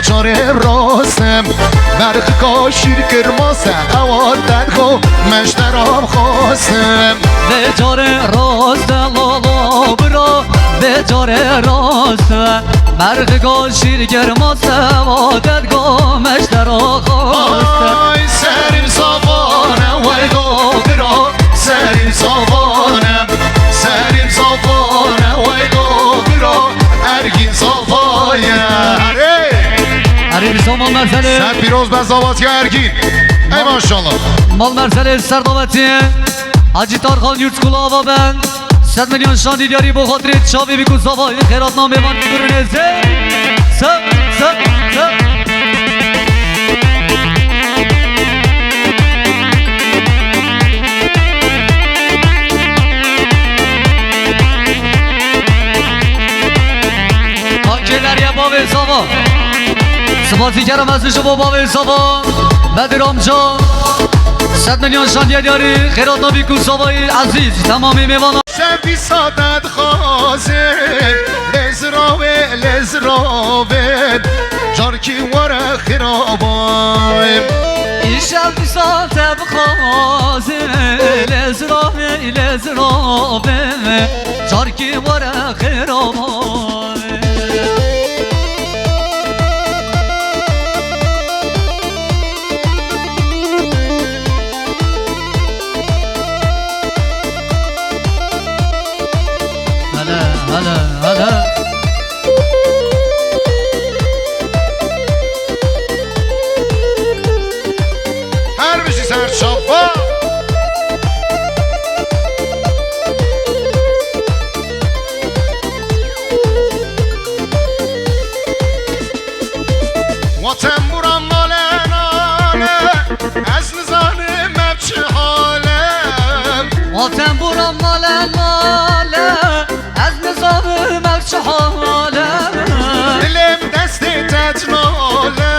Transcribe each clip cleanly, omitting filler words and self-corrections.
جاره راستم مرخ کاشیر کرماسه اوادن خو مشترام خواستم به جاره راست لالا برا به جاره راست مرخ کاشیر کرماسه اوادن خو مشترام خواستم آی سریم صافانم وای گابرا سریم صافانم سریم صافانم وای گابرا ارگین صافایم علی مال مرسله سر پیروز بزاواتی ارگین ای ماشالله مال مرسله سرداوتی حاجی تارخان یورت کلا و بند 100 میلیون شان دیداری با خاطر چاوی بیکو زاوای خیرات نام بمان برونه سب دریا باب زاوا سپاسی کردم از شما باب زاوا بدرام جان 100 میلیون شان دیاری خیرات نبی کو زاوای عزیز تمامی میوانا شبی سادت خوازه لزراوه جارکی وره خرابای این شبی سادت خوازه لزراوه جارکی وره خرابای هلا هر بشی سر شافا وطن برام مالنانه از نزانه مبچه حالم وطن برام ماله از نظام مبچه حالم دلم دست تتناله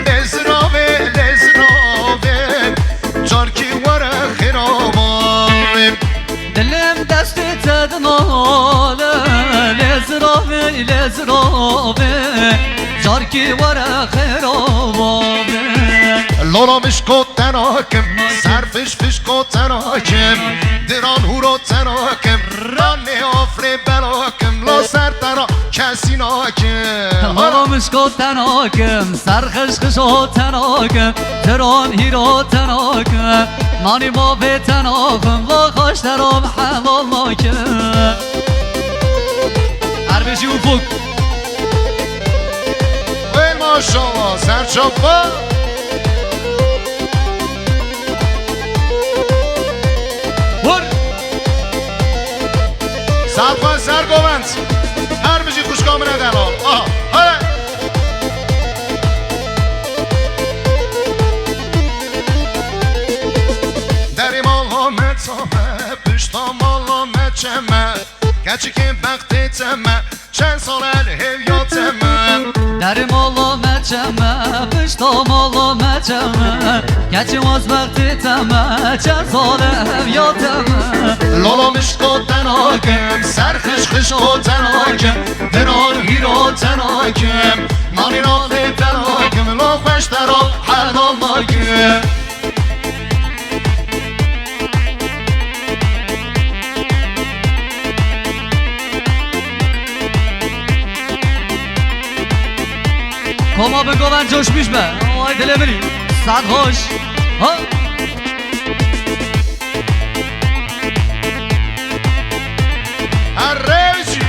لزراوه جارکی وره خرابایم دلم دست تدناله لزراوه جارکی وره خرابایم لالا مشکو تراکم سرفش فشکو تراکم دران هورو تراکم رانه آفره براکم لا سر ترا کسی ناکم آرامش کو تناکم سرخش و تناکم دران هیرو تناکم مانی ما به تناکم لا خوش درام حلال ناکم عربشی افق ای ماشالله سرچاپا سلطان سرگوند هر میشی خوش کامنه دلال آها های دری مالا متامه پشتا مالا مچمه گچی که بختی تمه چند سال هیویاتمه در مالا مچمه پشتا مالا مچمه گچی واز وقتی تمه چند سال هیویاتمه لالا مشکو تناکم سرخش خشکو تناکم دران هیرو تناکم مانی را تناکم لا خوش درا حلال ناکم کما بگو من جوش بیش به آی دل بری صد خوش ها الرجي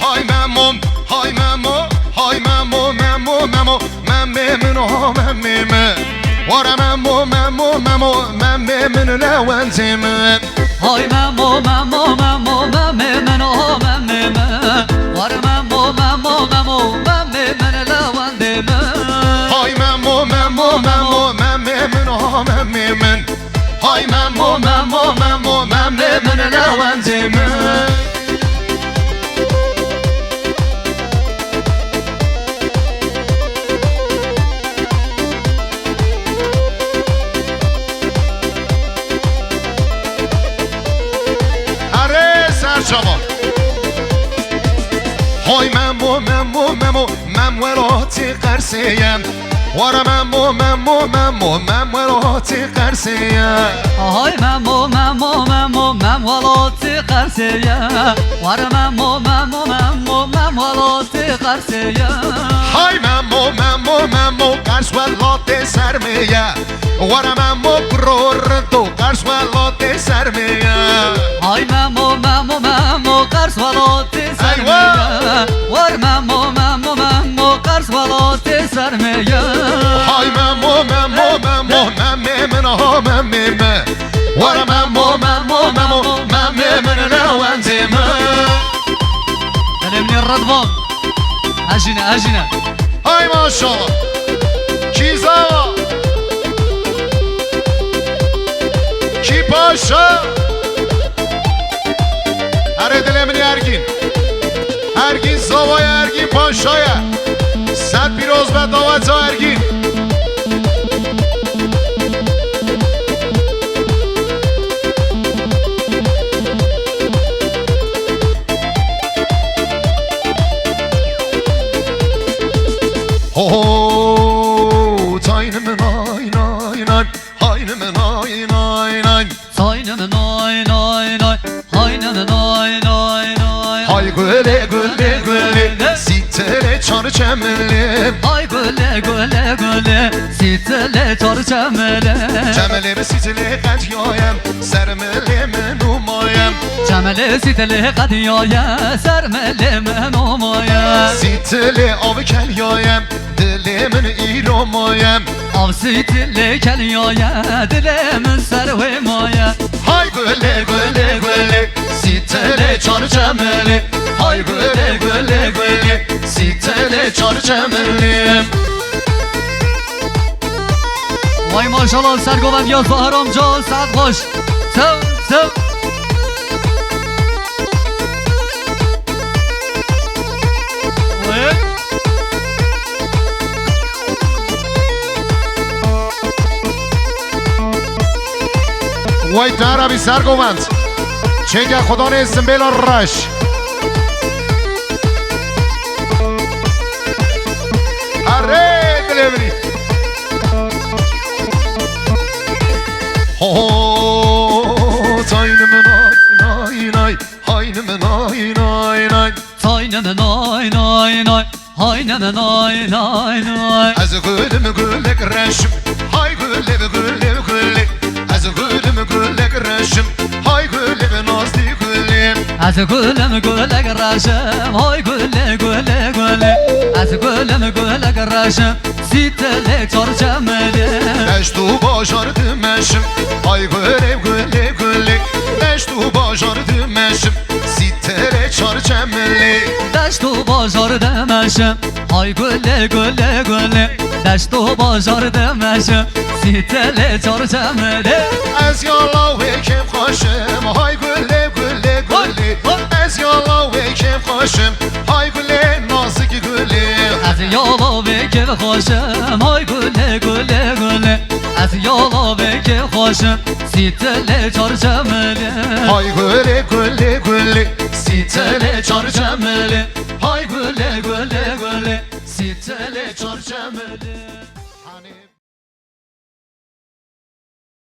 هاي مامو هاي مامو هاي مامو مامو مامو مامي منو مامي من ورا مامو مامو مامو مامي من الاوانتي من هاي مامو مامو مامو مامي من مامي من ورا مامو مامو مامو مامي من الاوانتي من هاي مامو مامو مامو مامي منو مامي من هاي مامو مامو مامو مامي من الاوانتي من ممو مم ولاتي قرسيم ورا ممو ممو ممو مم ولاتي قرسيم هاي ممو ممو ممو مم ولاتي قرسيم ورا ممو ممو ممو مم ولاتي قرسيم هاي ممو ممو ممو قرس ولاتي سرمية ورا ممو برورتو قرس ولاتي سرمية هاي ممو ممو ممو قرس ولاتي سرمية ورا ممو ممو ممو قرس ولاتي سرمية هاي ممو ممو ممو ممي منها ممي ما ورا ممو ممو ممو ممي من لوانتي ما من الرضبان أجنا أجنا هاي ما شاء الله كيزاوا كي باشا هره دل من ارگین ارگین زاوای ارگین پاشایا صد پیروز به دعوت ها ارگین ho taynım nay nay nay haynım nay nay nay Taynım nay nay nay haynım nay nay nay hay güle güle güle sitere çar çemelim Ay güle güle güle sitele çar çemele çemelim sitele kaç yoyam sermelim numayam Çemele sitele kadiyoya sermele men omaya sitele av kel yoyam dilimin iromayam Av sitele keliyoya dilemin servemoya hay güle güle güle sitele çar çemelim hay güle güle güle sitele çar çemelim Vay maşallah sergoven yaz baharamca saat hoş Sev sev وای در بی سرگومند چنگ خدا نیستم بلا رش اره دلیوری taynım nay nay nay haynım nay nay nay Taynım nay nay nay haynım nay nay nay az gülüm gülek reşim hay gülüm gülüm gülek az gülüm gülek reşim hay gülüm nazlı gülüm Az gülüm gülek raşım Hay güle güle güle Az gülüm gülek raşım Sitele çar çemele Neştu başardım eşim hay gülüm gülek gülek Neştu başardım eşim sitere çar çemeli Deştu bazar demeşim Hay güle güle güle Deştu bazar demeşim Sitele çar çemele از یالا و کم خوشم های گله گله گله از یالا و کم خوشم های گله نازک گله Az yola ve kev hoşum Hay güle güle güle Az yola ve kev hoşum Sitele çar çemele های گله گله گله Sitele çar çemele Hay güle güle güle Sitele çar çemele